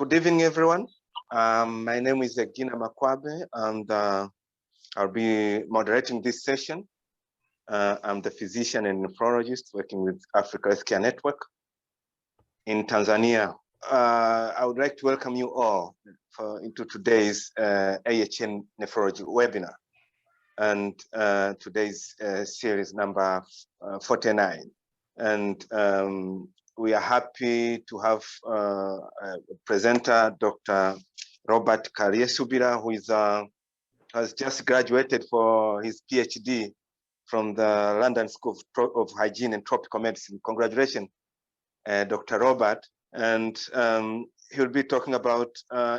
Good evening, everyone. My name is Gina Makwabe, and I'll be moderating this session. I'm the physician and nephrologist working with Africa Healthcare Network in Tanzania. I would like to welcome you all into today's AHN Nephrology webinar, and today's series number 49. And we are happy to have a presenter, Dr. Robert Kalyesubula, who has just graduated for his PhD from the London School of Hygiene and Tropical Medicine. Congratulations, Dr. Robert. And he'll be talking about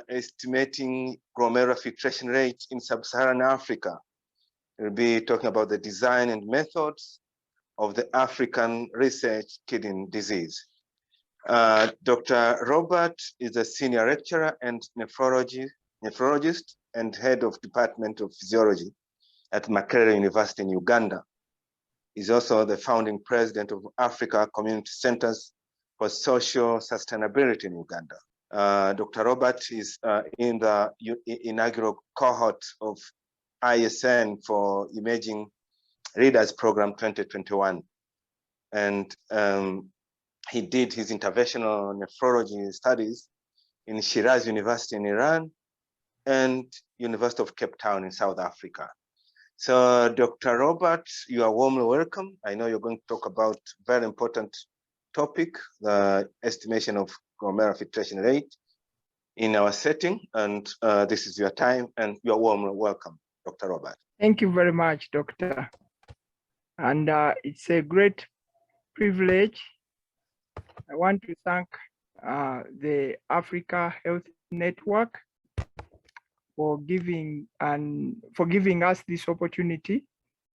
estimating glomerular filtration rate in sub-Saharan Africa. He'll be talking about the design and methods of the African research kidney disease. Dr. Robert is a senior lecturer and nephrologist and head of Department of Physiology at Makerere University in Uganda. He's also the founding president of Africa Community Centers for Social Sustainability in Uganda. Dr. Robert is in the inaugural cohort of ISN for Emerging Leaders Program 2021. And he did his interventional nephrology studies in Shiraz University in Iran and University of Cape Town in South Africa. So Dr. Robert, you are warmly welcome. I know you're going to talk about a very important topic, the estimation of glomerular filtration rate in our setting. And this is your time, and you're warmly welcome, Dr. Robert. Thank you very much, Doctor. And it's a great privilege. I want to thank the Africa Health Network for giving us this opportunity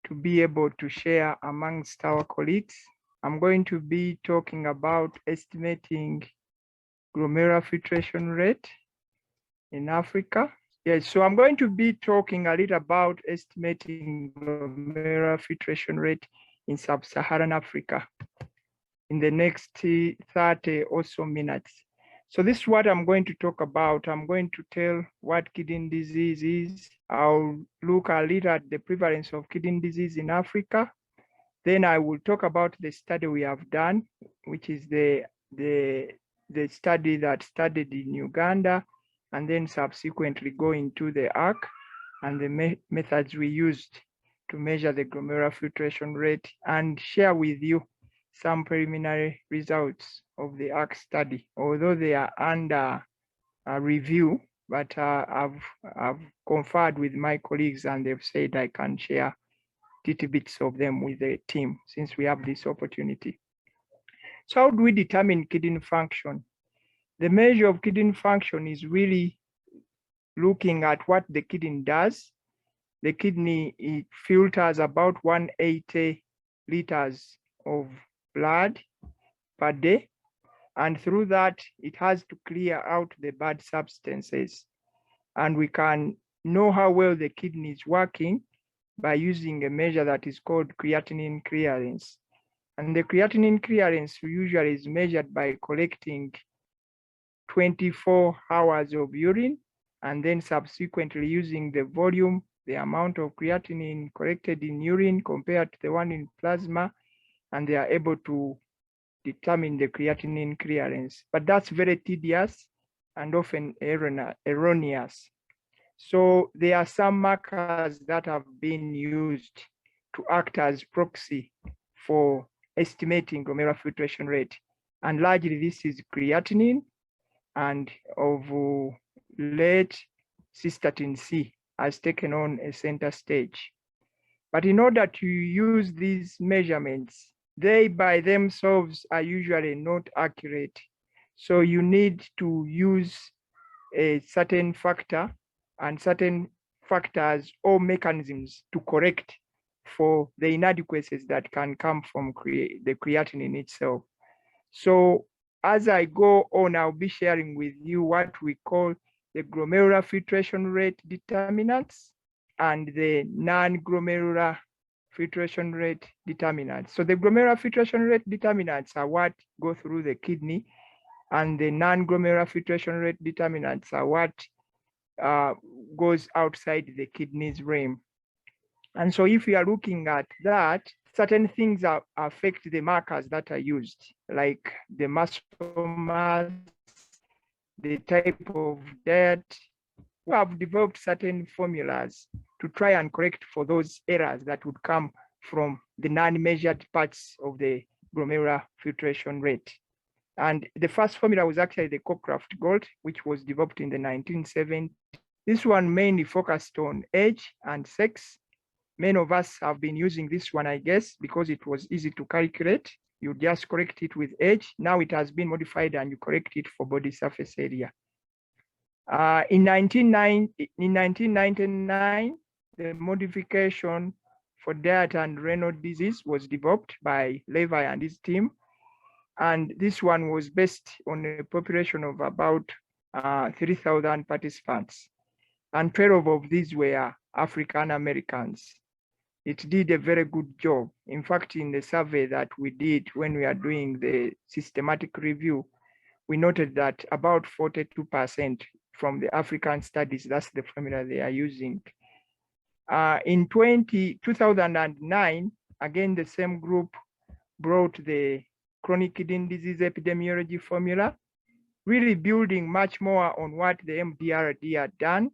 to be able to share amongst our colleagues. I'm going to be talking about estimating glomerular filtration rate in Africa. Yes, so I'm going to be talking a little about estimating glomerular filtration rate in sub-Saharan Africa in the next 30 or so minutes. So this is what I'm going to talk about. I'm going to tell what kidney disease is. I'll look a little at the prevalence of kidney disease in Africa. Then I will talk about the study we have done, which is the study that studied in Uganda, and then subsequently go into the ARC and the methods we used to measure the glomerular filtration rate, and share with you some preliminary results of the ARC study, although they are under review, but I've conferred with my colleagues and they've said I can share tidbits of them with the team since we have this opportunity. So how do we determine kidney function? The measure of kidney function is really looking at what the kidney does. The kidney, it filters about 180 liters of blood per day, and through that it has to clear out the bad substances. And we can know how well the kidney is working by using a measure that is called creatinine clearance. And the creatinine clearance usually is measured by collecting 24 hours of urine, and then subsequently using the volume, the amount of creatinine collected in urine compared to the one in plasma, and they are able to determine the creatinine clearance. But that's very tedious and often erroneous. So there are some markers that have been used to act as proxy for estimating glomerular filtration rate. And largely this is creatinine and of late cystatin C has taken on a center stage. But in order to use these measurements, they by themselves are usually not accurate. So you need to use a certain factor and certain factors or mechanisms to correct for the inadequacies that can come from the creatinine itself. So as I go on, I'll be sharing with you what we call the glomerular filtration rate determinants and the non-glomerular filtration rate determinants. So the glomerular filtration rate determinants are what go through the kidney and the non-glomerular filtration rate determinants are what goes outside the kidney's rim. And so if we are looking at that, certain things affect the markers that are used, like the muscle mass, the type of diet. We have developed certain formulas to try and correct for those errors that would come from the non-measured parts of the glomerular filtration rate. And the first formula was actually the Cohort gold, which was developed in the 1970s. This one mainly focused on age and sex. Many of us have been using this one, I guess, because it was easy to calculate. You just correct it with age. Now it has been modified and you correct it for body surface area. In 1999, the modification for diet and renal disease was developed by Levi and his team. And this one was based on a population of about 3,000 participants. And 12 of these were African Americans. It did a very good job. In fact, in the survey that we did when we are doing the systematic review, we noted that about 42% from the African studies, that's the formula they are using. In 2009, again, the same group brought the chronic kidney disease epidemiology formula, really building much more on what the MDRD had done.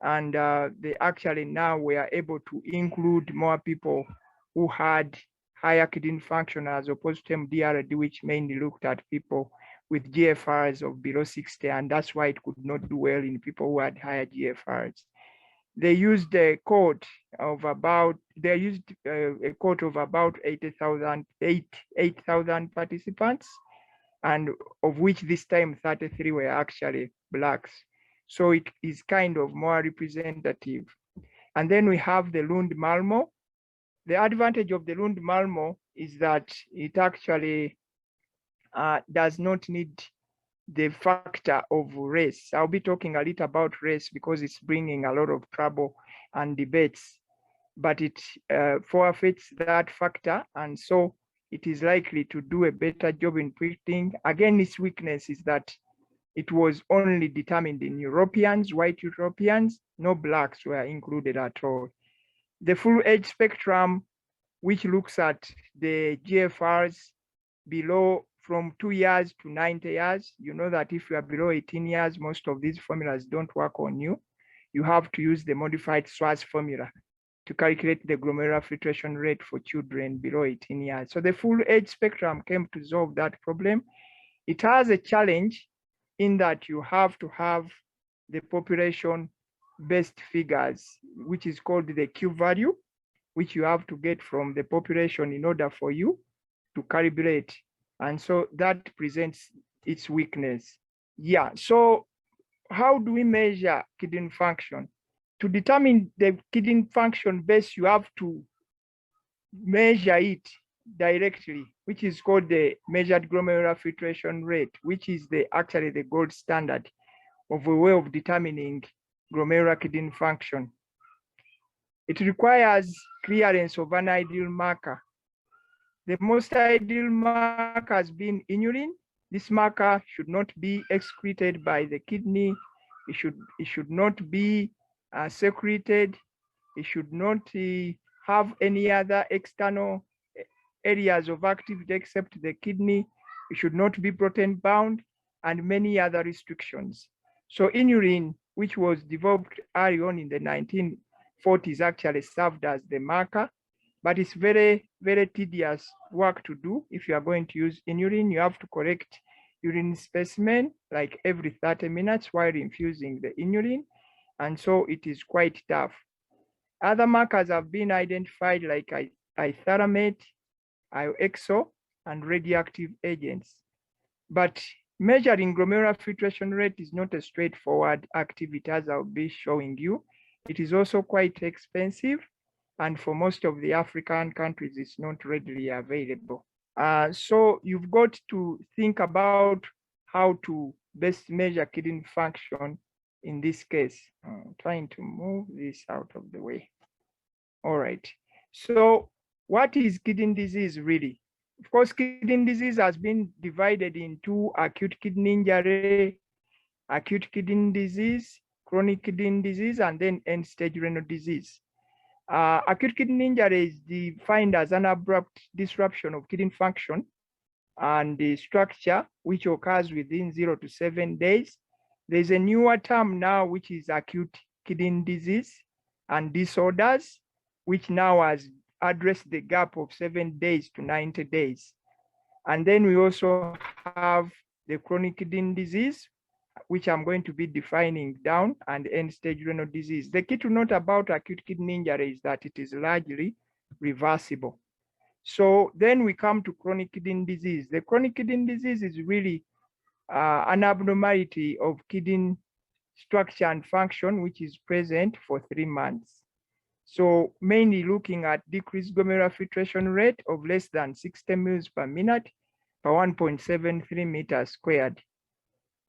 And they actually now were able to include more people who had higher kidney function as opposed to MDRD, which mainly looked at people with GFRs of below 60, and that's why it could not do well in people who had higher GFRs. They used a cohort of about, a cohort of about 8,000 participants, and of which this time 33 were actually Blacks. So it is kind of more representative. And then we have the Lund-Malmo. The advantage of the Lund-Malmo is that it actually does not need the factor of race. I'll be talking a little about race because it's bringing a lot of trouble and debates, but it forfeits that factor. And so it is likely to do a better job in predicting. Again, its weakness is that it was only determined in Europeans, white Europeans, no Blacks were included at all. The full age spectrum, which looks at the GFRs below from 2 years to 90 years, you know that if you are below 18 years, most of these formulas don't work on you. You have to use the modified SWAS formula to calculate the glomerular filtration rate for children below 18 years. So the full age spectrum came to solve that problem. It has a challenge in that you have to have the population-based figures, which is called the Q value, which you have to get from the population in order for you to calibrate. And so that presents its weakness. Yeah, so how do we measure kidney function? To determine the kidney function base, you have to measure it directly, which is called the measured glomerular filtration rate, which is actually the gold standard of a way of determining glomerular kidney function. It requires clearance of an ideal marker. The most ideal marker has been inulin. This marker should not be excreted by the kidney. It should not be secreted. It should not have any other external areas of activity except the kidney. It should not be protein bound, and many other restrictions. So inulin, which was developed early on in the 1940s, actually served as the marker, but it's very, very tedious work to do. If you are going to use inulin, you have to collect urine specimen like every 30 minutes while infusing the inulin, and so it is quite tough. Other markers have been identified like itharamate, ioxo, and radioactive agents. But measuring glomerular filtration rate is not a straightforward activity, as I'll be showing you. It is also quite expensive, and for most of the African countries, it's not readily available. So you've got to think about how to best measure kidney function in this case. I'm trying to move this out of the way. All right, so what is kidney disease really? Of course, kidney disease has been divided into acute kidney injury, acute kidney disease, chronic kidney disease, and then end-stage renal disease. Acute kidney injury is defined as an abrupt disruption of kidney function and the structure, which occurs within 0 to 7 days. There's a newer term now, which is acute kidney disease and disorders, which now has addressed the gap of 7 days to 90 days. And then we also have the chronic kidney disease, which I'm going to be defining down, and end-stage renal disease. The key to note about acute kidney injury is that it is largely reversible. So then we come to chronic kidney disease. The chronic kidney disease is really an abnormality of kidney structure and function, which is present for 3 months. So mainly looking at decreased glomerular filtration rate of less than 60 mils per minute per 1.73 meters squared,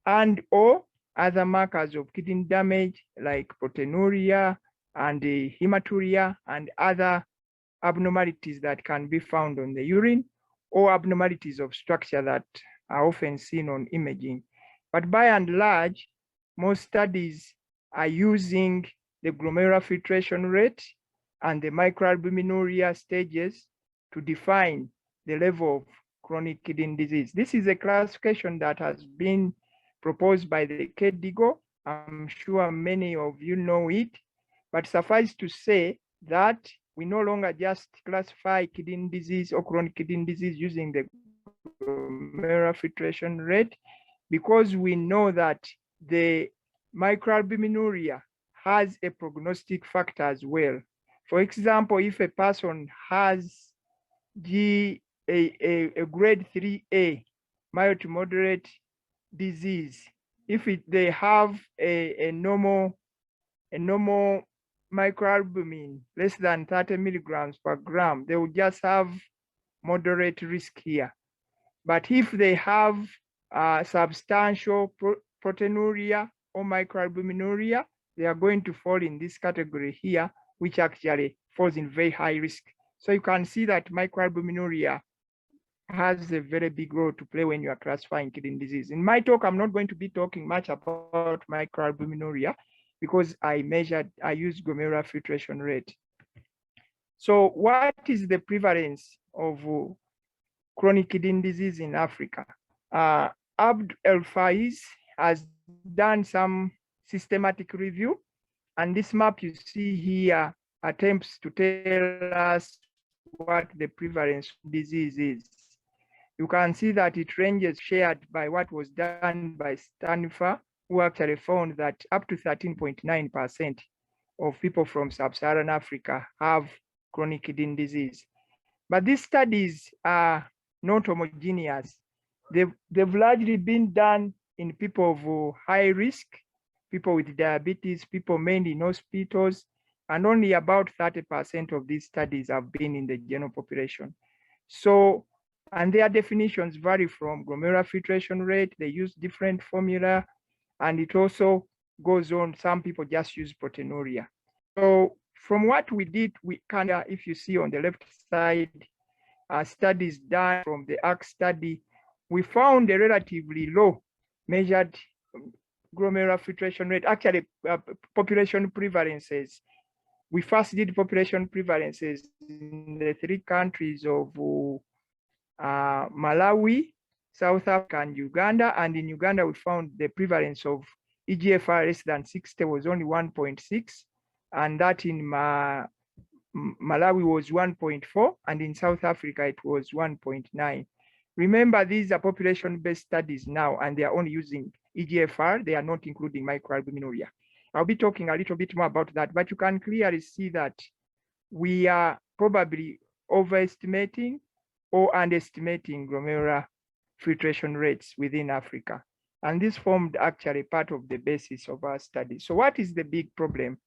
and or other markers of kidney damage like proteinuria and hematuria and other abnormalities that can be found on the urine, or abnormalities of structure that are often seen on imaging. But by and large, most studies are using the glomerular filtration rate and the microalbuminuria stages to define the level of chronic kidney disease. This is a classification that has been proposed by the KDIGO. I'm sure many of you know it, but suffice to say that we no longer just classify kidney disease or chronic kidney disease using the glomerular filtration rate, because we know that the microalbuminuria has a prognostic factor as well. For example, if a person has a grade 3A mild to moderate disease, if they have a normal microalbumin less than 30 milligrams per gram, they will just have moderate risk here. But if they have substantial proteinuria or microalbuminuria, they are going to fall in this category here, which actually falls in very high risk. So you can see that microalbuminuria has a very big role to play when you are classifying kidney disease. In my talk, I'm not going to be talking much about microalbuminuria because I use glomerular filtration rate. So what is the prevalence of chronic kidney disease in Africa? Abd El-Faiz has done some systematic review, and this map you see here attempts to tell us what the prevalence of disease is. You can see that it ranges shared by what was done by Stanford, who actually found that up to 13.9% of people from sub-Saharan Africa have chronic kidney disease. But these studies are not homogeneous. They've largely been done in people of high risk, people with diabetes, people mainly in hospitals, and only about 30% of these studies have been in the general population. So, and their definitions vary from glomerular filtration rate, they use different formula, and it also goes on, some people just use proteinuria. So from what we did, we can, if you see on the left side, studies done from the ARC study, we found a relatively low measured glomerular filtration rate, actually population prevalences. We first did population prevalences in the 3 countries of Malawi, South Africa, and Uganda. And in Uganda, we found the prevalence of EGFR less than 60 was only 1.6, and that in Malawi was 1.4, and in South Africa, it was 1.9. Remember, these are population-based studies now, and they are only using EGFR. They are not including microalbuminuria. I'll be talking a little bit more about that, but you can clearly see that we are probably overestimating or underestimating glomerular filtration rates within Africa. And this formed actually part of the basis of our study. So what is the big problem?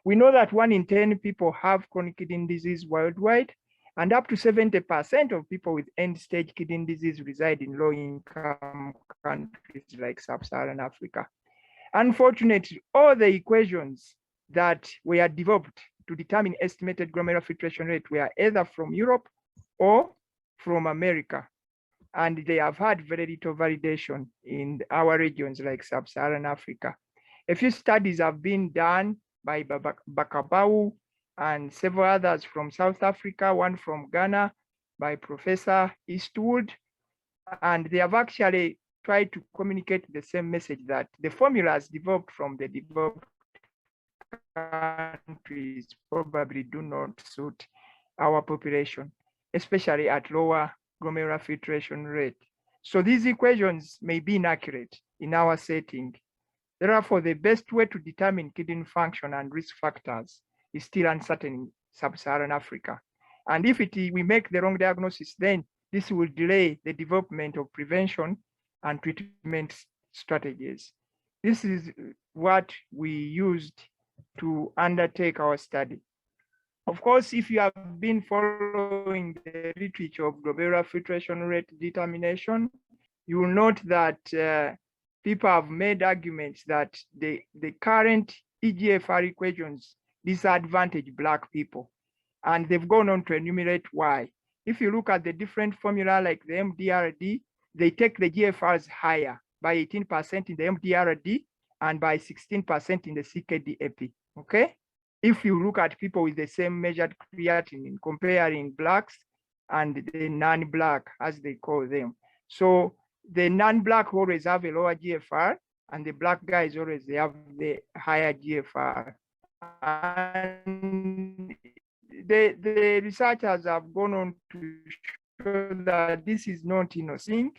We know that 1 in 10 people have chronic kidney disease worldwide, and up to 70% of people with end-stage kidney disease reside in low-income countries like sub-Saharan Africa. Unfortunately, all the equations that were developed to determine estimated glomerular filtration rate were either from Europe or from America, and they have had very little validation in our regions like Sub-Saharan Africa. A few studies have been done by Bakabau and several others from South Africa, one from Ghana by Professor Eastwood, and they have actually tried to communicate the same message that the formulas developed from the developed countries probably do not suit our population, especially at lower glomerular filtration rate. So these equations may be inaccurate in our setting. Therefore, the best way to determine kidney function and risk factors is still uncertain in Sub-Saharan Africa. And if we make the wrong diagnosis, then this will delay the development of prevention and treatment strategies. This is what we used to undertake our study. Of course, if you have been following the literature of glomerular filtration rate determination, you will note that people have made arguments that the current EGFR equations disadvantage Black people, and they've gone on to enumerate why. If you look at the different formula like the MDRD, they take the GFRs higher by 18% in the MDRD and by 16% in the CKD-EP, okay? If you look at people with the same measured creatinine, comparing Blacks and the non-Black, as they call them. So the non-Black always have a lower GFR, and the Black guys always they have the higher GFR. And the researchers have gone on to show that this is not innocent.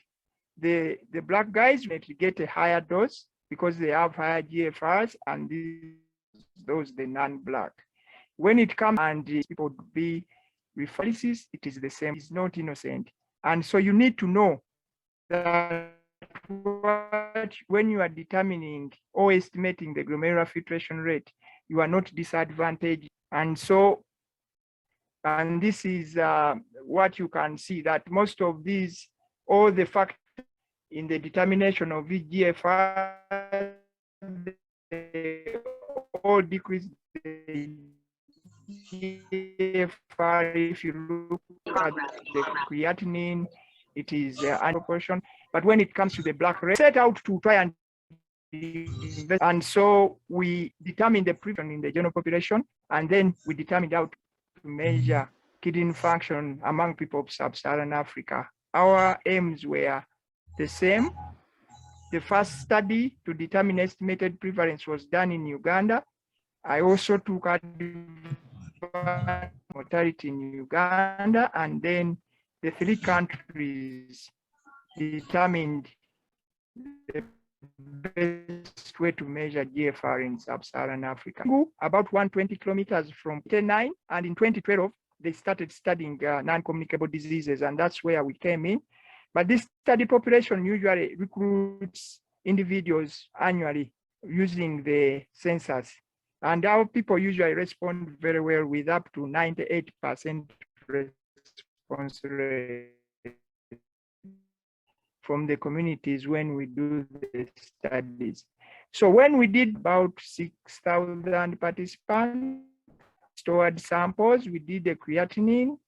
The Black guys will get a higher dose because they have higher GFRs, and those the non-Black. When it comes and people be references, it is the same. It's not innocent, and so you need to know that when you are determining or estimating the glomerular filtration rate, you are not disadvantaged. And so, and this is what you can see, that most of these, all the factors in the determination of VGFR, they all decrease the GFR. If you look at the creatinine, it is proportion. But when it comes to the Black rate, set out to try and invest. And so we determine the prevalence in the general population, and then we determined how to measure kidney function among people of Sub-Saharan Africa. Our aims were the same. The first study to determine estimated prevalence was done in Uganda. I also took mortality in Uganda, and then the 3 countries determined the best way to measure GFR in Sub-Saharan Africa. About 120 kilometers from 2009, and in 2012, they started studying non-communicable diseases, and that's where we came in. But this study population usually recruits individuals annually using the census. And our people usually respond very well with up to 98% response rate from the communities when we do the studies. So when we did about 6,000 participants, stored samples, we did the creatinine,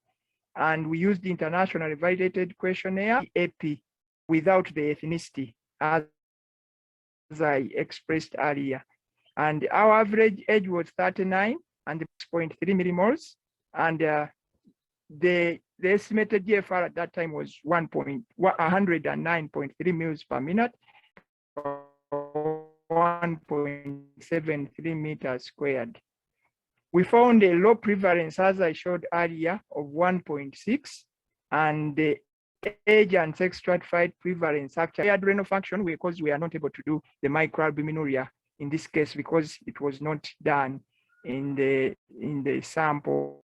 and we used the internationally validated questionnaire, AP, without the ethnicity, as I expressed earlier. And our average age was 39 and 6.3 millimoles. And the estimated GFR at that time was 109.3 mils per minute, 1.73 meters squared. We found a low prevalence, as I showed earlier, of 1.6, and the age and sex stratified prevalence actually had renal function because we are not able to do the microalbuminuria in this case because it was not done in the samples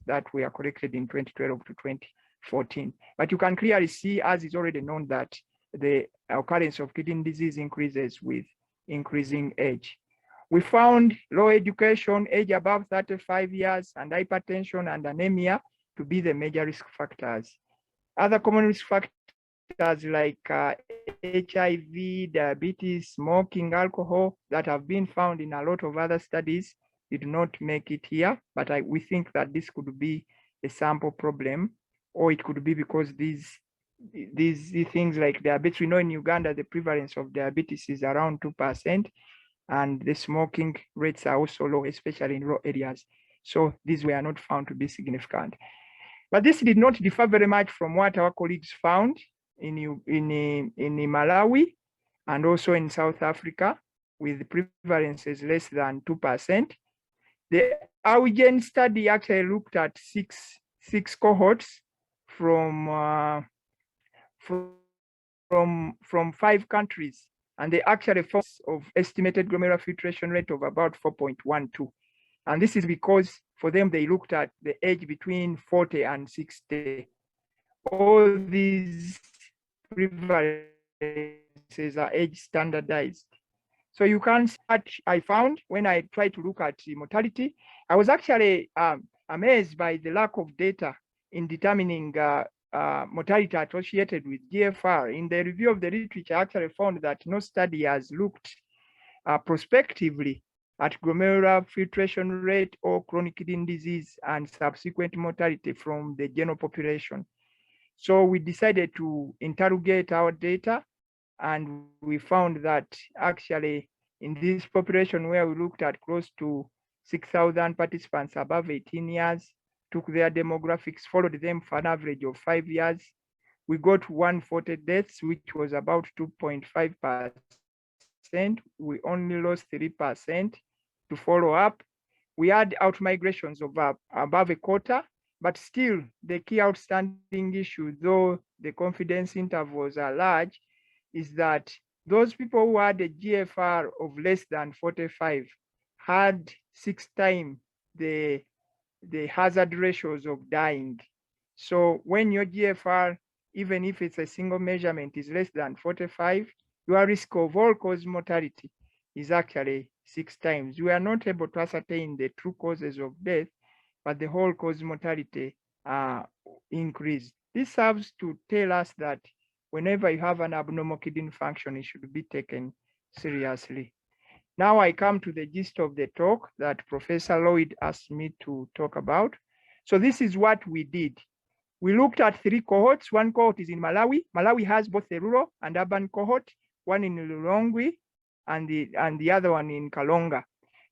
that were collected in 2012 to 2014. But you can clearly see, as is already known, that the occurrence of kidney disease increases with increasing age. We found low education, age above 35 years, and hypertension and anemia to be the major risk factors. Other common risk factors like HIV, diabetes, smoking, alcohol, that have been found in a lot of other studies did not make it here, but we think that this could be a sample problem or it could be because these things like diabetes. We know in Uganda, the prevalence of diabetes is around 2%, and the smoking rates are also low, especially in rural areas. So these were not found to be significant. But this did not differ very much from what our colleagues found in Malawi and also in South Africa, with prevalences less than 2%. The Hygiene study actually looked at six cohorts from 5 countries, and they actually found of estimated glomerular filtration rate of about 4.12. And this is because for them, they looked at the age between 40 and 60. All these prevalences are age standardized. So you can see what I found when I tried to look at the mortality. I was actually amazed by the lack of data in determining mortality associated with GFR. In the review of the literature, I actually found that no study has looked prospectively at glomerular filtration rate or chronic kidney disease and subsequent mortality from the general population. So we decided to interrogate our data, and we found that actually in this population where we looked at close to 6,000 participants above 18 years, took their demographics, followed them for an average of 5 years, we got 140 deaths, which was about 2.5%. We only lost 3% to follow up. We had out-migrations of above a quarter, but still the key outstanding issue, though the confidence intervals are large, is that those people who had a GFR of less than 45 had 6 times the hazard ratios of dying. So when your GFR, even if it's a single measurement, is less than 45, your risk of all-cause mortality is actually 6 times. We are not able to ascertain the true causes of death, but the whole-cause mortality increased. This serves to tell us that whenever you have an abnormal kidney function, it should be taken seriously. Now I come to the gist of the talk that Professor Lloyd asked me to talk about. So this is what we did. We looked at 3 cohorts. One cohort is in Malawi. Malawi has both a rural and urban cohort, one in Lulongwe and the other one in Kalonga.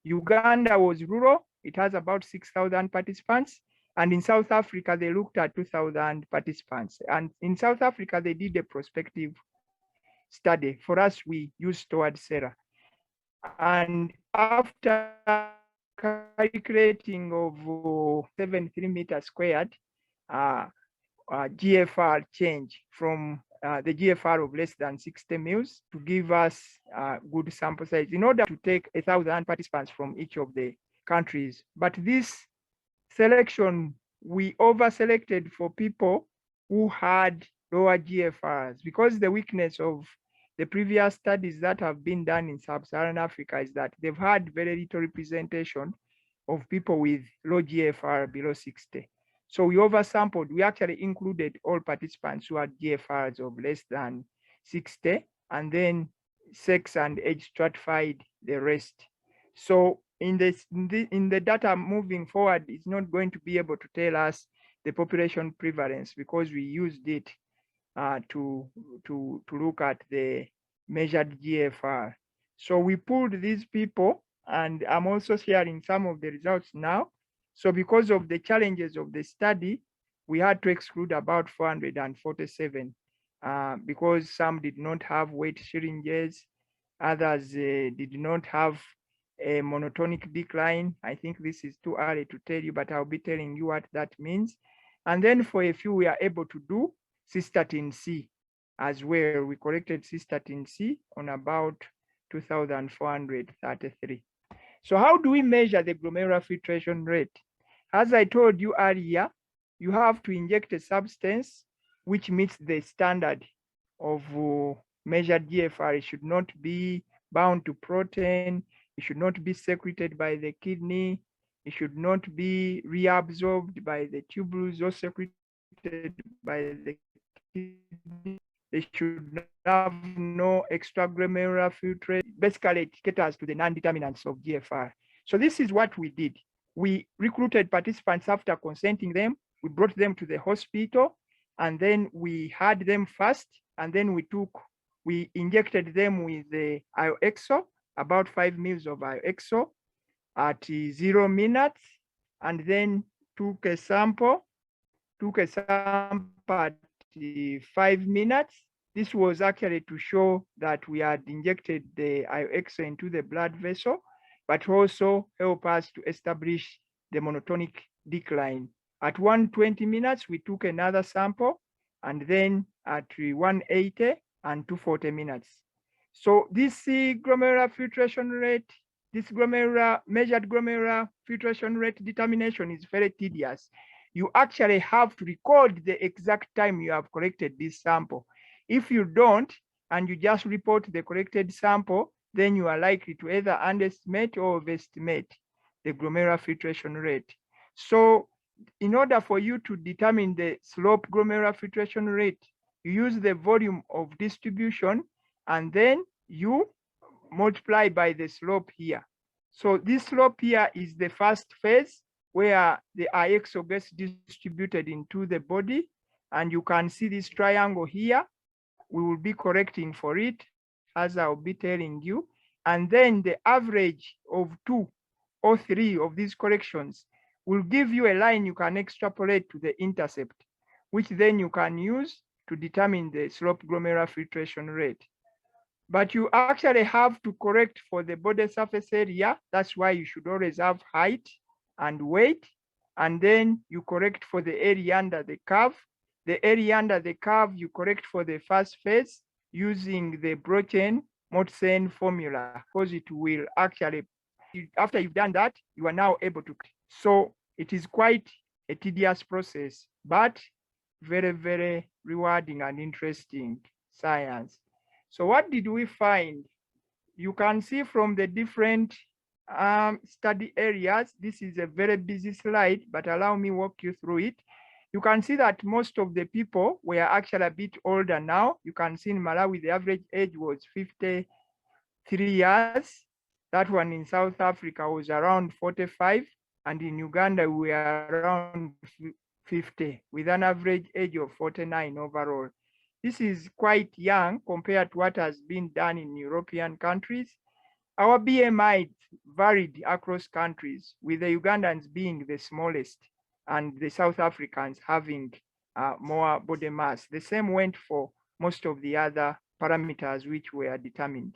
Uganda was rural. It has about 6,000 participants. And in South Africa, they looked at 2,000 participants. And in South Africa, they did a prospective study. For us, we used towards Sarah. And after calculating of 73 meters squared, GFR change from the GFR of less than 60 mils to give us good sample size in order to take 1,000 participants from each of the countries. But this selection, we over-selected for people who had lower GFRs, because the weakness of the previous studies that have been done in sub-Saharan Africa is that they've had very little representation of people with low GFR below 60. So we oversampled. We actually included all participants who had GFRs of less than 60, and then sex and age stratified the rest. So in the data moving forward, it's not going to be able to tell us the population prevalence, because we used it to look at the measured GFR. So we pulled these people, and I'm also sharing some of the results now. So because of the challenges of the study, we had to exclude about 447 because some did not have weight syringes, others did not have a monotonic decline. I think this is too early to tell you, but I'll be telling you what that means. And then for a few, we are able to do cystatin C as well. We collected cystatin C on about 2,433. So how do we measure the glomerular filtration rate? As I told you earlier, you have to inject a substance which meets the standard of measured GFR. It should not be bound to protein. It should not be secreted by the kidney. It should not be reabsorbed by the tubules or secreted by the kidney. They should have no extraglomerular filtration. Basically, it caters to the non-determinants of GFR. So this is what we did. We recruited participants after consenting them. we brought them to the hospital, and then we had them first, and then we injected them with the ioexo, about 5 mils of ioexo at 0 minutes, and then took a sample at 5 minutes. This was actually to show that we had injected the ioexo into the blood vessel, but also help us to establish the monotonic decline. At 120 minutes, we took another sample, and then at 180 and 240 minutes. So this glomerular filtration rate, this measured glomerular filtration rate determination is very tedious. You actually have to record the exact time you have collected this sample. If you don't, and you just report the collected sample, then you are likely to either underestimate or overestimate the glomerular filtration rate. So in order for you to determine the slope glomerular filtration rate, you use the volume of distribution, and then you multiply by the slope here. So this slope here is the first phase where the ioexo gets distributed into the body, and you can see this triangle here. We will be correcting for it, as I'll be telling you. And then the average of 2 or 3 of these corrections will give you a line you can extrapolate to the intercept, which then you can use to determine the slope glomerular filtration rate. But you actually have to correct for the body surface area. That's why you should always have height and weight. And then you correct for the area under the curve. The area under the curve, you correct for the first phase using the Brochen-Mortsen formula, because it will actually, after you've done that, you are now able to. So it is quite a tedious process, but very, very rewarding and interesting science. So what did we find? You can see from the different study areas, this is a very busy slide, but allow me walk you through it. You can see that most of the people were actually a bit older now. You can see in Malawi, the average age was 53 years. That one in South Africa was around 45. And in Uganda, we are around 50, with an average age of 49 overall. This is quite young compared to what has been done in European countries. Our BMI varied across countries, with the Ugandans being the smallest and the South Africans having more body mass. The same went for most of the other parameters which were determined.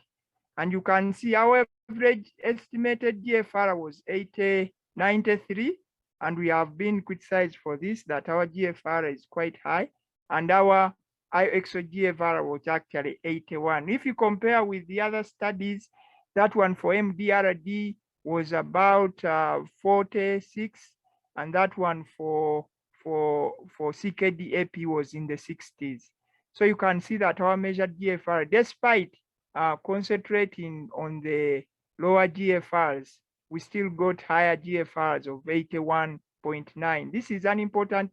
And you can see our average estimated GFR was 93, and we have been criticized for this, that our GFR is quite high, and our ioexo GFR was actually 81. If you compare with the other studies, that one for MDRD was about 46, and that one for CKD-AP was in the 60s. So you can see that our measured GFR, despite concentrating on the lower GFRs, we still got higher GFRs of 81.9. This is an important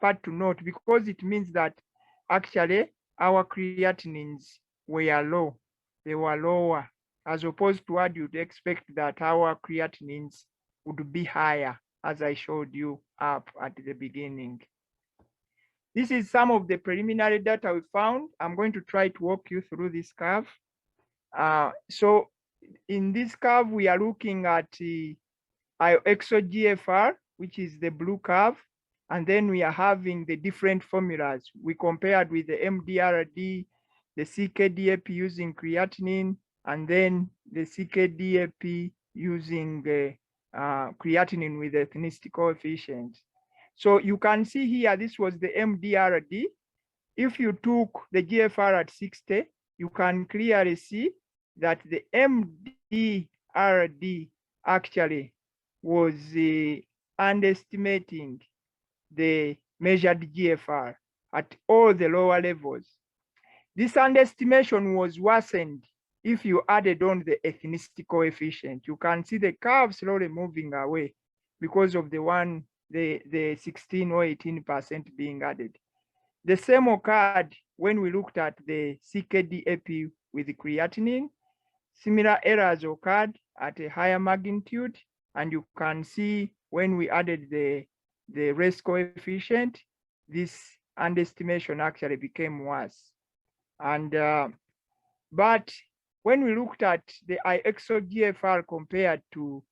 part to note, because it means that actually our creatinines were low. They were lower, as opposed to what you'd expect, that our creatinines would be higher, as I showed you up at the beginning. This is some of the preliminary data we found. I'm going to try to walk you through this curve. So in this curve, we are looking at ioexo GFR, which is the blue curve. And then we are having the different formulas. We compared with the MDRD, the CKD-AP using creatinine, and then the CKD-AP using the creatinine with the ethnicity coefficient. So you can see here, this was the MDRD. If you took the GFR at 60, you can clearly see that the MDRD actually was underestimating the measured GFR at all the lower levels. This underestimation was worsened if you added on the ethnicity coefficient. You can see the curve slowly moving away because of the 16 or 18% being added. The same occurred when we looked at the CKD-AP with the creatinine. Similar errors occurred at a higher magnitude, and you can see when we added the the race coefficient, this underestimation actually became worse. And but when we looked at the IXO-GFR compared to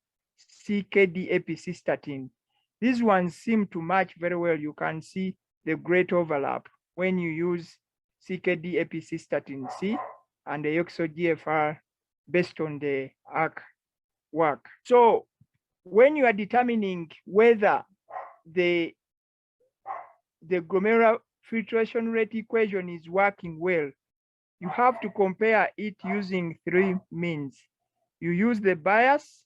CKD epicystatin, these ones seem to match very well. You can see the great overlap when you use CKD epicystatin C and the IXO-GFR based on the ARC work. So when you are determining whether the glomerular filtration rate equation is working well, you have to compare it using three means. You use the bias,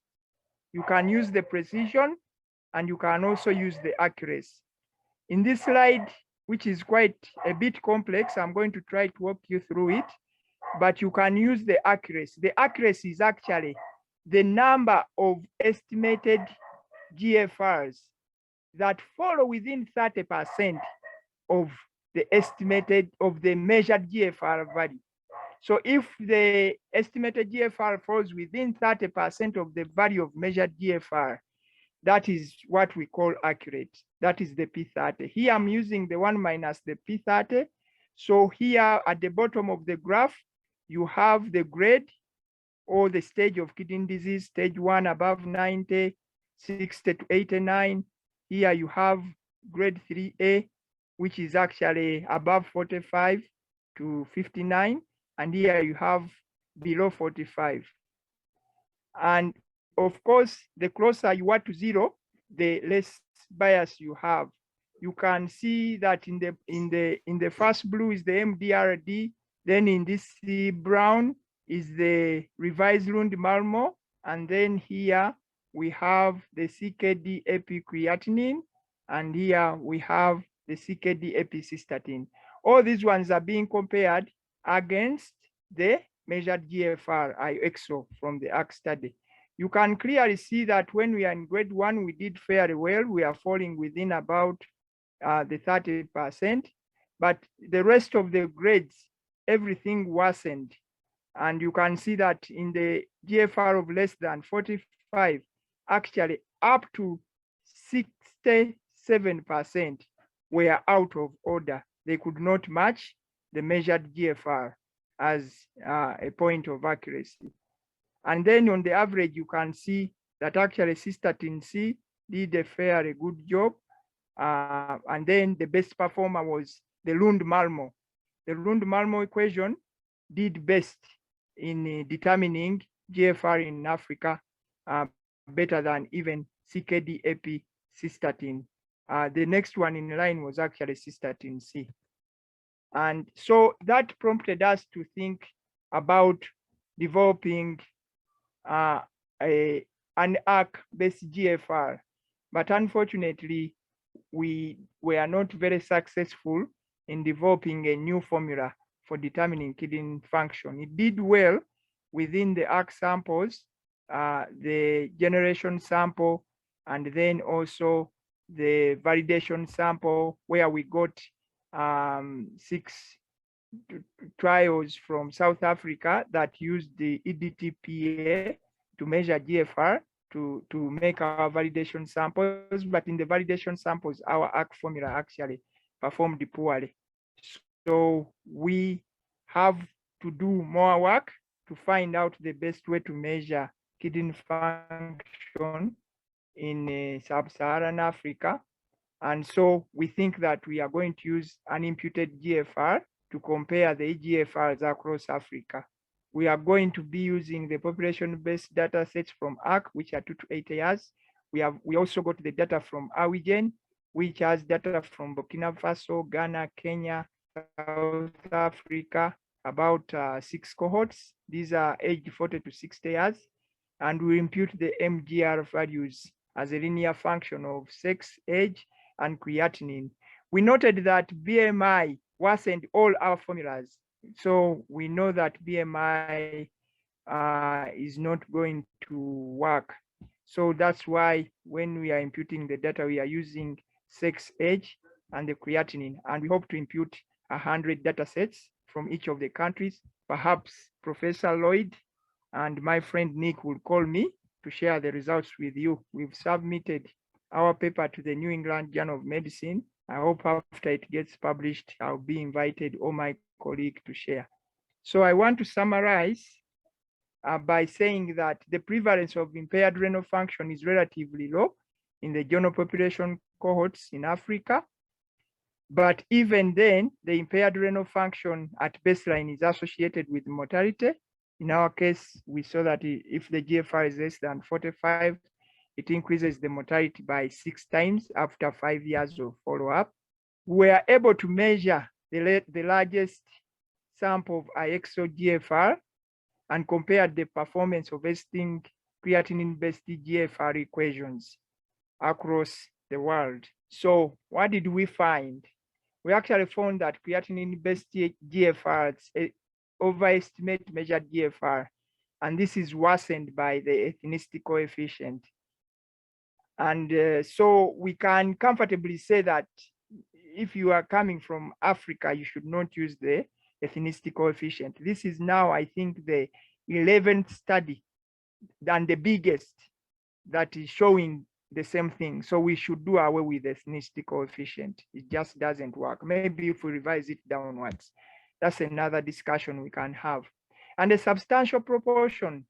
you can use the precision, and you can also use the accuracy. In this slide, which is quite a bit complex, I'm going to try to walk you through it, but you can use the accuracy. The accuracy is actually the number of estimated GFRs that fall within 30% of the measured GFR value. So if the estimated GFR falls within 30% of the value of measured GFR, that is what we call accurate. That is the P30. Here I'm using the 1 minus the P30. So here at the bottom of the graph, you have the grade or the stage of kidney disease, stage 1 above 90, 60 to 89. Here you have grade 3A, which is actually above 45 to 59. And here you have below 45. And of course, the closer you are to 0, the less bias you have. You can see that in the first blue is the MDRD, then in this brown is the revised Lund-Malmo, and then here we have the CKD epicreatinine, and here we have the CKD epicystatin. All these ones are being compared against the measured GFR IXO from the ARC study. You can clearly see that when we are in grade 1, we did fairly well. We are falling within about the 30%, but the rest of the grades, everything worsened. And you can see that in the GFR of less than 45, actually up to 67% were out of order. They could not match the measured GFR as a point of accuracy. And then on the average, you can see that actually cystatin C did a fairly good job. And then the best performer was the Lund-Malmo. The Lund-Malmo equation did best in determining GFR in Africa, better than even CKD epicystatin. The next one in line was actually cystatin C. And so that prompted us to think about developing an ARC-based GFR. But unfortunately, we were not very successful in developing a new formula for determining kidney function. It did well within the ARC samples, the generation sample, and then also the validation sample, where we got 6 trials from South Africa that used the EDTPA to measure GFR to make our validation samples. But in the validation samples, our ARC formula actually performed poorly. So we have to do more work to find out the best way to measure kidney function in sub-Saharan Africa. And so we think that we are going to use an imputed GFR to compare the eGFRs across Africa. We are going to be using the population-based data sets from ARC, which are 2 to 8 years. We also got the data from Hygiene, which has data from Burkina Faso, Ghana, Kenya, South Africa, about 6 cohorts. These are aged 40 to 60 years. And we impute the MGR values as a linear function of sex, age, and creatinine. We noted that BMI worsened all our formulas. So we know that BMI is not going to work. So that's why when we are imputing the data, we are using sex, age, and the creatinine. And we hope to impute 100 data sets from each of the countries. Perhaps Professor Lloyd and my friend Nick will call me to share the results with you. We've submitted our paper to the New England Journal of Medicine. I hope after it gets published, I'll be invited or my colleague to share. So I want to summarize by saying that the prevalence of impaired renal function is relatively low in the general population cohorts in Africa. But even then, the impaired renal function at baseline is associated with mortality. In our case, we saw that if the GFR is less than 45, it increases the mortality by 6 times after 5 years of follow-up. We are able to measure the largest sample of IXO GFR and compared the performance of existing creatinine-based GFR equations across the world. So what did we find? We actually found that creatinine-based GFRs overestimate measured GFR, and this is worsened by the ethnicity coefficient. And so we can comfortably say that if you are coming from Africa, you should not use the ethnicity coefficient. This is now, I think, the 11th study and the biggest that is showing the same thing. So we should do away with the ethnicity coefficient. It just doesn't work. Maybe if we revise it downwards, that's another discussion we can have. And a substantial proportion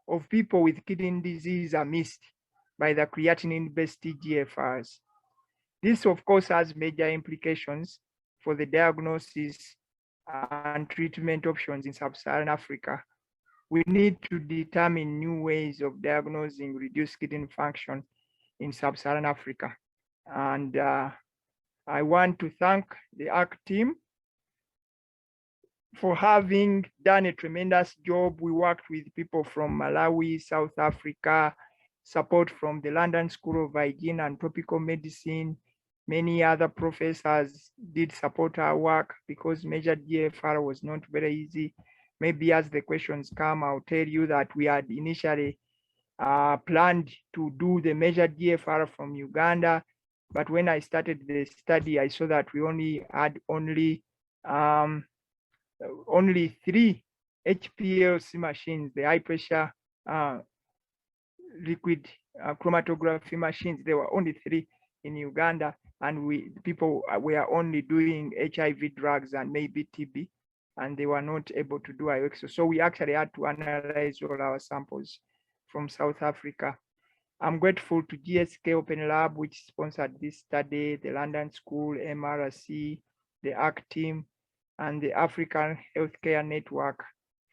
of people with kidney disease are missed by the creatinine-based GFRs. This, of course, has major implications for the diagnosis and treatment options in sub-Saharan Africa. We need to determine new ways of diagnosing reduced kidney function in sub-Saharan Africa. And I want to thank the ARC team for having done a tremendous job. We worked with people from Malawi, South Africa, support from the London School of Hygiene and Tropical Medicine. Many other professors did support our work because measured GFR was not very easy. Maybe as the questions come, I'll tell you that we had initially planned to do the measured GFR from Uganda, but when I started the study, I saw that we had only 3 HPLC machines, the high pressure liquid chromatography machines. There were only 3 in Uganda, and people were only doing HIV drugs and maybe TB, and they were not able to do IOXO. So we actually had to analyze all our samples from South Africa. I'm grateful to GSK Open Lab, which sponsored this study, the London School, MRC, the ARC team, and the African Healthcare Network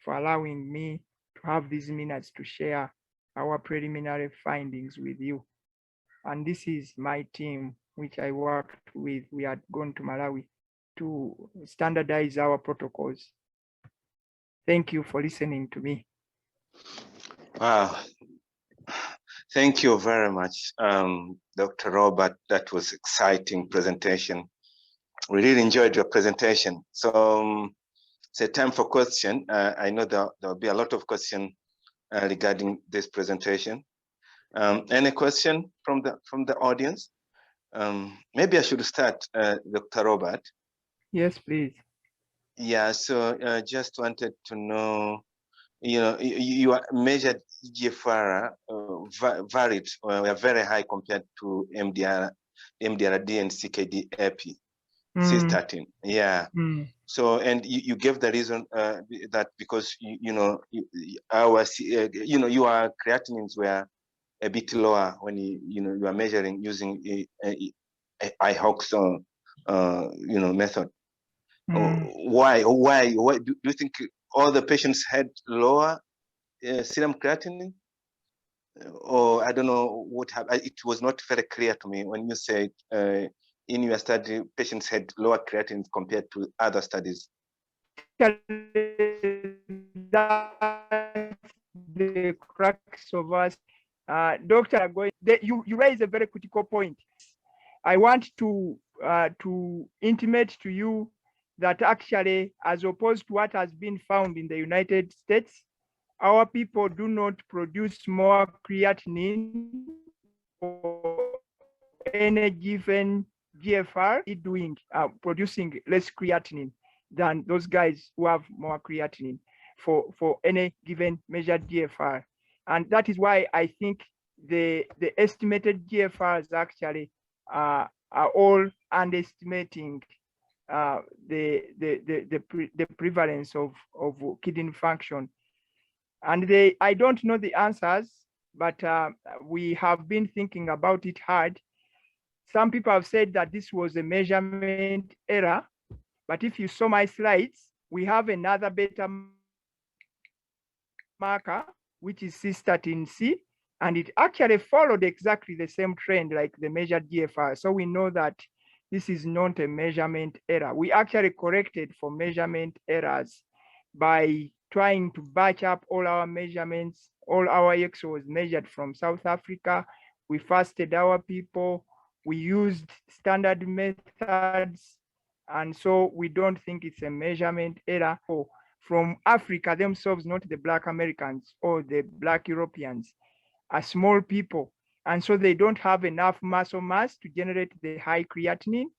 for allowing me to have these minutes to share our preliminary findings with you. And this is my team, which I worked with. We had gone to Malawi to standardize our protocols. Thank you for listening to me. Wow. Thank you very much, Dr. Robert. That was exciting presentation. We really enjoyed your presentation. So it's a time for question. I know there'll be a lot of questions regarding this presentation. Any question from the audience? Maybe I should start, Dr. Robert. Yes, please. Yeah, so just wanted to know, your measured GFR varied, were very high compared to MDRD and CKD-EPI, cystatin. Yeah. So, and you gave the reason that because your creatinines were a bit lower when you are measuring using IHOX method. Why do you think all the patients had lower serum creatinine? Or I don't know what happened. It was not very clear to me when you said in your study patients had lower creatinine compared to other studies. The crux of us, Dr. You raise a very critical point. I want to intimate to you that actually, as opposed to what has been found in the United States, our people do not produce more creatinine for any given GFR, producing less creatinine than those guys who have more creatinine for any given measured GFR. And that is why I think the estimated GFRs actually are all underestimating the prevalence of kidney function. And I don't know the answers, but we have been thinking about it hard. Some people have said that this was a measurement error, but if you saw my slides, we have another beta marker, which is cystatin C, and it actually followed exactly the same trend like the measured GFR. So we know that this is not a measurement error. We actually corrected for measurement errors by trying to batch up all our measurements. All our EXO was measured from South Africa. We fasted our people. We used standard methods. And so we don't think it's a measurement error. From Africa themselves, not the Black Americans or the Black Europeans, are small people. And so they don't have enough muscle mass to generate the high creatinine.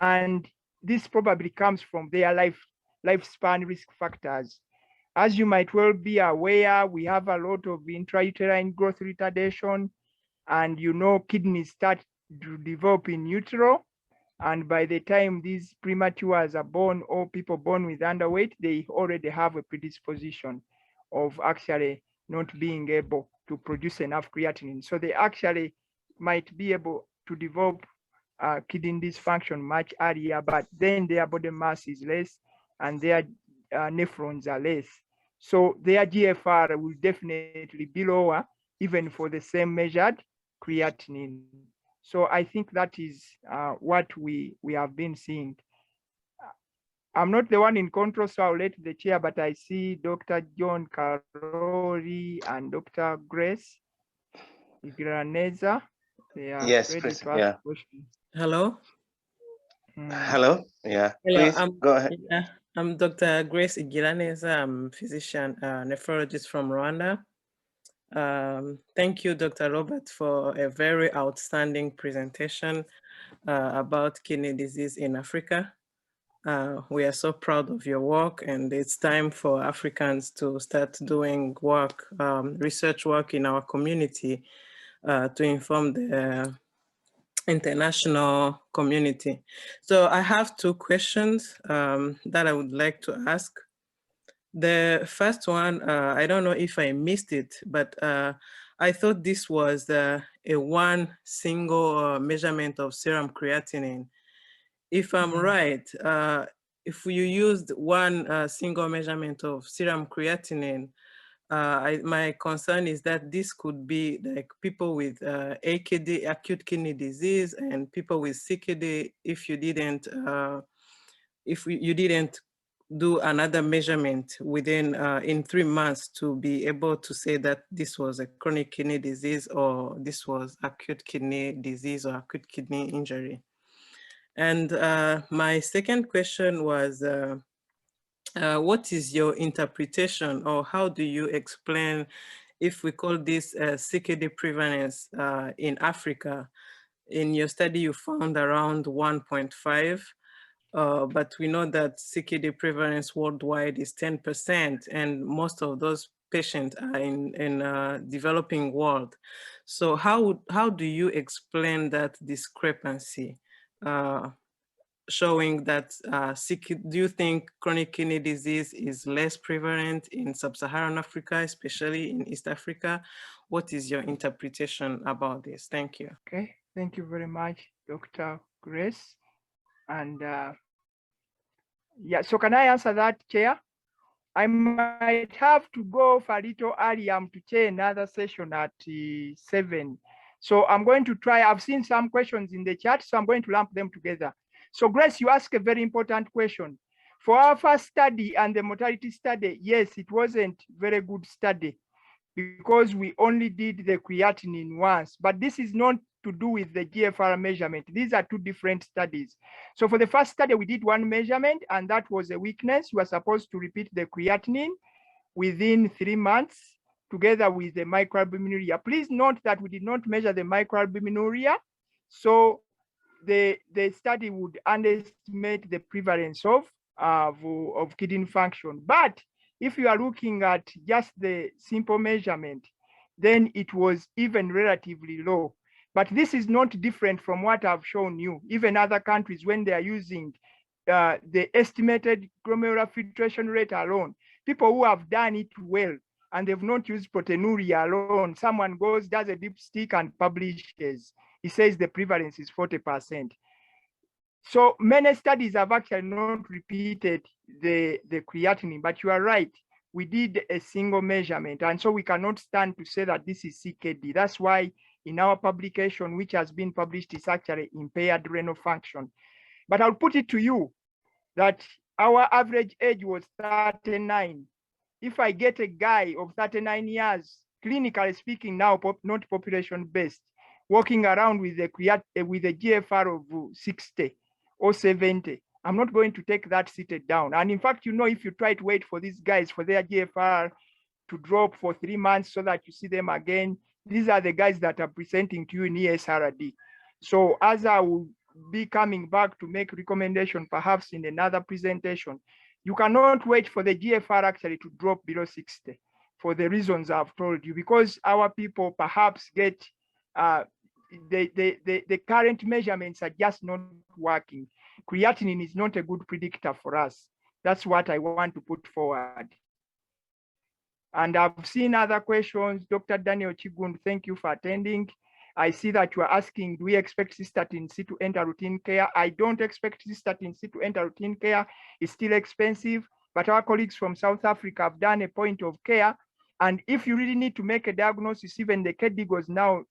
And this probably comes from their lifespan risk factors. As you might well be aware, we have a lot of intrauterine growth retardation, and kidneys start to develop in utero. And by the time these prematures are born or people born with underweight, they already have a predisposition of actually not being able to produce enough creatinine. So they actually might be able to develop kidney dysfunction much earlier, but then their body mass is less and their nephrons are less. So their GFR will definitely be lower even for the same measured creatinine. So I think that is what we have been seeing. I'm not the one in control, so I'll let the chair, but I see Dr. John Karori and Dr. Grace Igraneza. They are Yes, ready please. to ask Yeah. questions. Hello. Hello. Yeah. Hello. Please go ahead. I'm Dr. Grace Igiraneza. I'm a physician, nephrologist from Rwanda. Thank you, Dr. Robert, for a very outstanding presentation about kidney disease in Africa. We are so proud of your work, and it's time for Africans to start doing work, research work in our community to inform the international community. So I have two questions that I would like to ask. The first one, I don't know if I missed it, but I thought this was a one single measurement of serum creatinine. If I'm right, if you used one single measurement of serum creatinine, my concern is that this could be like people with AKD, acute kidney disease, and people with CKD if you didn't do another measurement within in 3 months to be able to say that this was a chronic kidney disease or this was acute kidney disease or acute kidney injury. And my second question was, what is your interpretation, or how do you explain if we call this CKD prevalence in Africa? In your study, you found around 1.5. But we know that CKD prevalence worldwide is 10%, and most of those patients are in developing world. So how do you explain that discrepancy, showing that do you think chronic kidney disease is less prevalent in sub-Saharan Africa, especially in East Africa? What is your interpretation about this? Thank you. Okay, thank you very much, Dr. Grace. And yeah, so can I answer that, Chair? I might have to go for a little earlier to chair another session at 7. So I'm going to try. I've seen some questions in the chat, so I'm going to lump them together. So Grace, you asked a very important question. For our first study and the mortality study, yes, it wasn't very good study because we only did the creatinine once, but this is not to do with the GFR measurement. These are two different studies. So for the first study, we did one measurement, and that was a weakness. You are supposed to repeat the creatinine within 3 months together with the microalbuminuria. Please note that we did not measure the microalbuminuria. So the study would underestimate the prevalence of kidney function. But if you are looking at just the simple measurement, then it was even relatively low. But this is not different from what I've shown you. Even other countries, when they are using the estimated glomerular filtration rate alone, people who have done it well and they've not used proteinuria alone, someone goes, does a dipstick and publishes. He says the prevalence is 40%. So many studies have actually not repeated the creatinine, but you are right. We did a single measurement, and so we cannot stand to say that this is CKD. That's why in our publication, which has been published, is actually impaired renal function. But I'll put it to you that our average age was 39. If I get a guy of 39 years, clinically speaking now, not population-based, walking around with a GFR of 60 or 70, I'm not going to take that seated down. And in fact, if you try to wait for these guys for their GFR to drop for 3 months so that you see them again, these are the guys that are presenting to you in ESRD. So as I will be coming back to make recommendation perhaps in another presentation, you cannot wait for the GFR actually to drop below 60 for the reasons I've told you, because our people perhaps get the current measurements are just not working. Creatinine is not a good predictor for us. That's what I want to put forward. And I've seen other questions. Dr. Daniel Chigundu, thank you for attending. I see that you are asking, do we expect cystatin C to enter routine care? I don't expect cystatin C to enter routine care. It's still expensive, but our colleagues from South Africa have done a point of care. And if you really need to make a diagnosis, even the KDIGOs now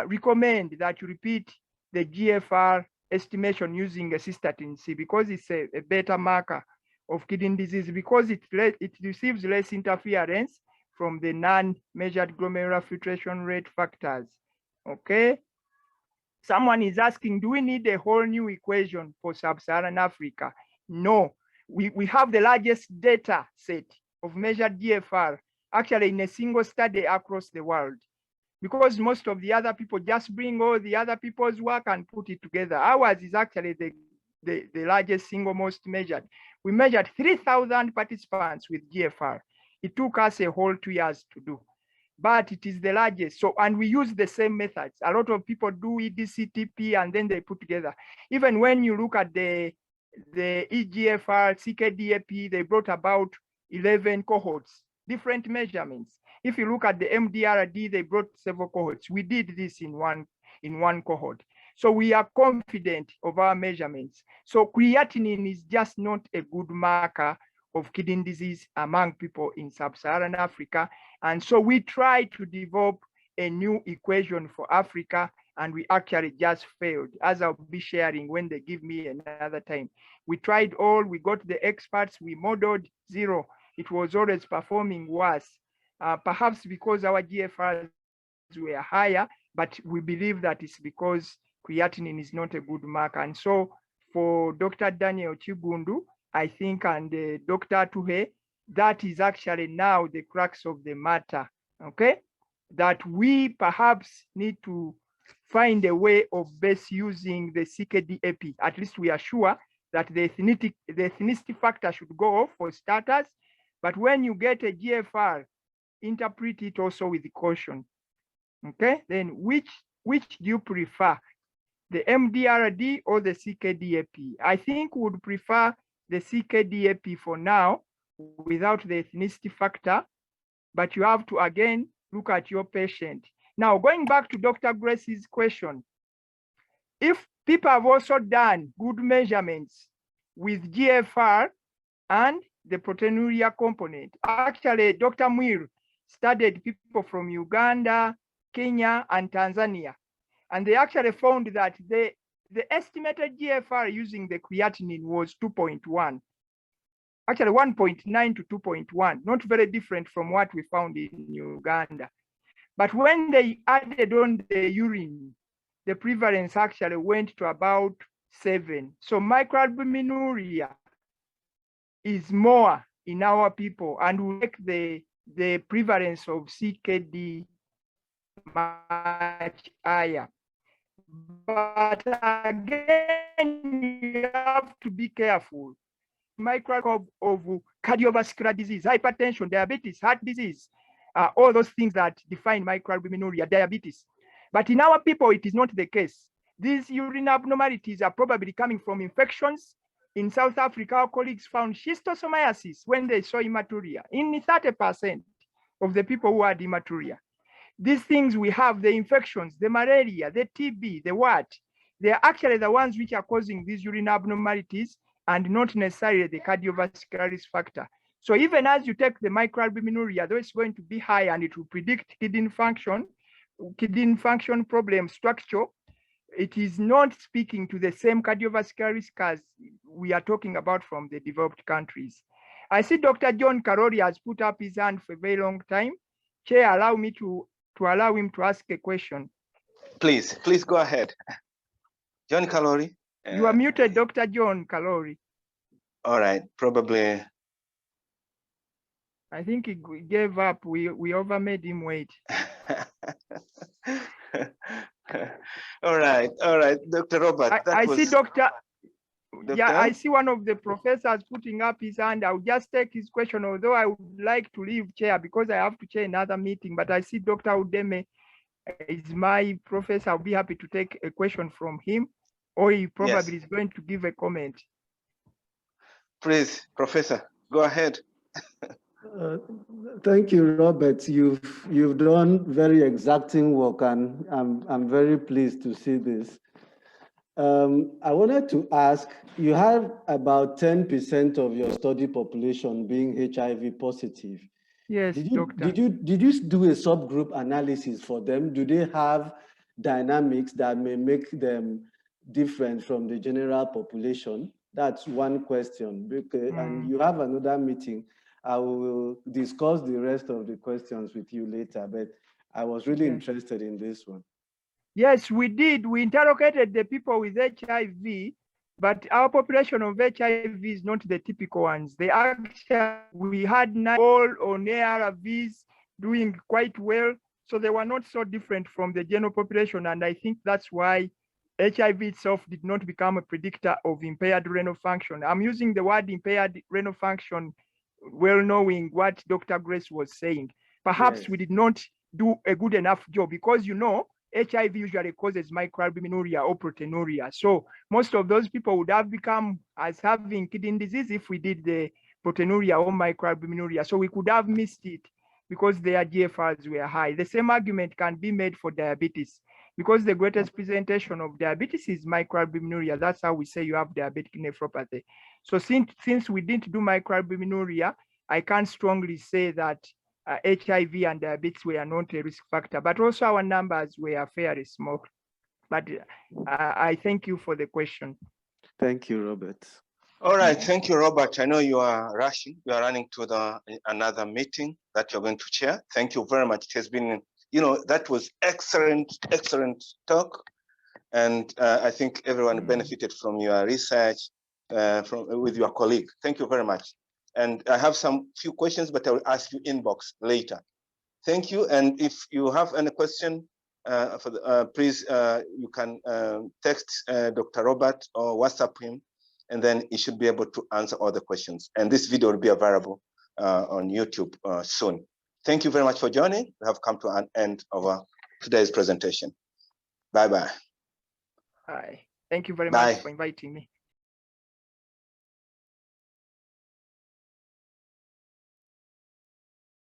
recommend that you repeat the GFR estimation using a cystatin C, because it's a better marker of kidney disease, because it receives less interference from the non-measured glomerular filtration rate factors. Okay. Someone is asking, do we need a whole new equation for sub-Saharan Africa? No, we have the largest data set of measured GFR actually in a single study across the world, because most of the other people just bring all the other people's work and put it together. Ours is actually the largest single most measured. We measured 3,000 participants with GFR. It took us a whole 2 years to do, but it is the largest. So, and we use the same methods. A lot of people do EDCTP and then they put together. Even when you look at the EGFR, CKDAP, they brought about 11 cohorts, different measurements. If you look at the MDRD, they brought several cohorts. We did this in one cohort. So we are confident of our measurements. So creatinine is just not a good marker of kidney disease among people in sub-Saharan Africa. And so we try to develop a new equation for Africa, and we actually just failed, as I'll be sharing when they give me another time. We tried all, we got the experts, we modeled zero. It was always performing worse, perhaps because our GFRs were higher, but we believe that it's because creatinine is not a good marker. And so for Dr. Daniel Chigundu, I think, and Dr. Tuhe, that is actually now the crux of the matter, okay? That we perhaps need to find a way of best using the CKDAP. At least we are sure that the ethnicity factor should go off for starters, but when you get a GFR, interpret it also with caution, okay? Then which do you prefer, the MDRD or the CKDAP? I think we would prefer the CKDAP for now without the ethnicity factor, but you have to again look at your patient. Now, going back to Dr. Grace's question, if people have also done good measurements with GFR and the proteinuria component, actually Dr. Mwir studied people from Uganda, Kenya, and Tanzania, and they actually found that the estimated GFR using the creatinine was 2.1, actually 1.9 to 2.1, not very different from what we found in Uganda. But when they added on the urine, the prevalence actually went to about 7. So microalbuminuria is more in our people, and we make the prevalence of CKD much higher. But again, you have to be careful. Microscope of cardiovascular disease, hypertension, diabetes, heart disease, all those things that define microalbuminuria, diabetes. But in our people, it is not the case. These urine abnormalities are probably coming from infections. In South Africa, our colleagues found schistosomiasis when they saw hematuria in 30% of the people who had hematuria. These things we have, the infections, the malaria, the TB, the what, they are actually the ones which are causing these urine abnormalities and not necessarily the cardiovascular risk factor. So even as you take the microalbuminuria, though it's going to be high and it will predict kidney function problem structure, it is not speaking to the same cardiovascular risk as we are talking about from the developed countries. I see Dr. John Karori has put up his hand for a very long time. Chair, allow me to allow him to ask a question. Please go ahead. John Karori. You are muted, Dr. John Karori. All right, probably. I think he gave up. We overmade him wait. All right, Dr. Robert. I see Dr. Yeah, I see one of the professors putting up his hand. I'll just take his question, although I would like to leave chair because I have to chair another meeting. But I see Dr. Udeme is my professor. I'll be happy to take a question from him, or he probably is going to give a comment. Please, Professor, go ahead. Thank you, Robert. You've done very exacting work, and I'm very pleased to see this. I wanted to ask, you had about 10% of your study population being HIV positive. Yes, doctor. Did you do a subgroup analysis for them? Do they have dynamics that may make them different from the general population? That's one question. And you have another meeting. I will discuss the rest of the questions with you later, but I was really interested in this one. Yes, we did. We interrogated the people with HIV, but our population of HIV is not the typical ones. We had all on ARVs doing quite well, so they were not so different from the general population, and I think that's why HIV itself did not become a predictor of impaired renal function. I'm using the word impaired renal function well knowing what Dr. Grace was saying. Perhaps we did not do a good enough job because, you know, HIV usually causes microalbuminuria or proteinuria. So most of those people would have become as having kidney disease if we did the proteinuria or microalbuminuria. So we could have missed it because their GFRs were high. The same argument can be made for diabetes because the greatest presentation of diabetes is microalbuminuria. That's how we say you have diabetic nephropathy. So since we didn't do microalbuminuria, I can't strongly say that HIV and diabetes were not a risk factor, but also our numbers were fairly small. But I thank you for the question. Thank you, Robert. All right, thank you, Robert. I know you are rushing. You are running to another meeting that you're going to chair. Thank you very much. It has been, you know, that was excellent talk. And I think everyone benefited from your research with your colleague. Thank you very much. And I have few questions, but I will ask you inbox later. Thank you. And if you have any question, please, you can text Dr. Robert or WhatsApp him, and then he should be able to answer all the questions. And this video will be available on YouTube soon. Thank you very much for joining. We have come to an end of today's presentation. Bye-bye. Hi. Thank you very much for inviting me.